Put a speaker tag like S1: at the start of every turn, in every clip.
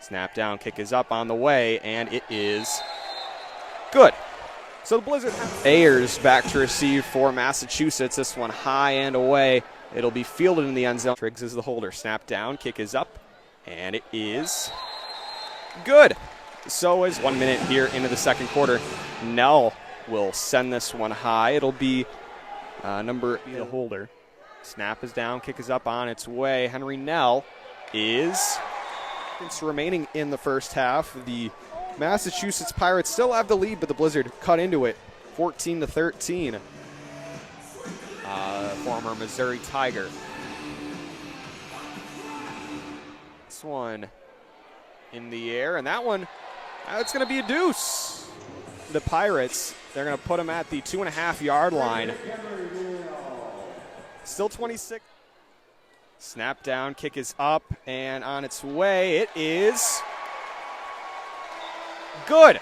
S1: Snap down, kick is up on the way, and it is good. So the Blizzard Ayers back to receive for Massachusetts. This one high and away. It'll be fielded in the end zone. Triggs is the holder. Snap down, kick is up, and it is good. So is 1 minute here into the second quarter. Nell will send this one high. It'll be the holder. Snap is down, kick is up on its way. Henry Nell is remaining in the first half. The Massachusetts Pirates still have the lead, but the Blizzard cut into it 14-13. Former Missouri Tiger. This one in the air, and that one, it's going to be a deuce. The Pirates, they're going to put them at the 2.5-yard line. Still 26. Snap down, kick is up, and on its way, it is good.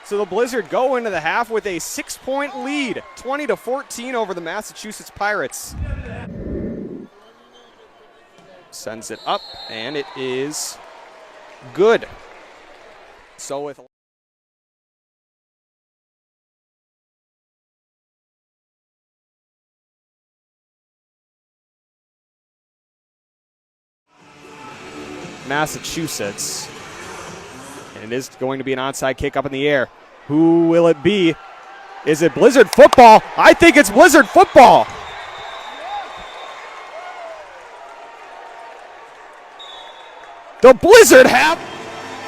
S1: So the Blizzard go into the half with a 6-point lead, 20-14 over the Massachusetts Pirates. Sends it up, and it is good. So with Massachusetts, and it is going to be an onside kick up in the air. Who will it be? Is it Blizzard football? I think it's Blizzard football. The Blizzard have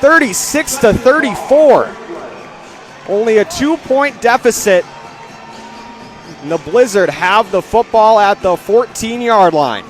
S1: 36-34. Only a 2-point deficit. And the Blizzard have the football at the 14-yard line.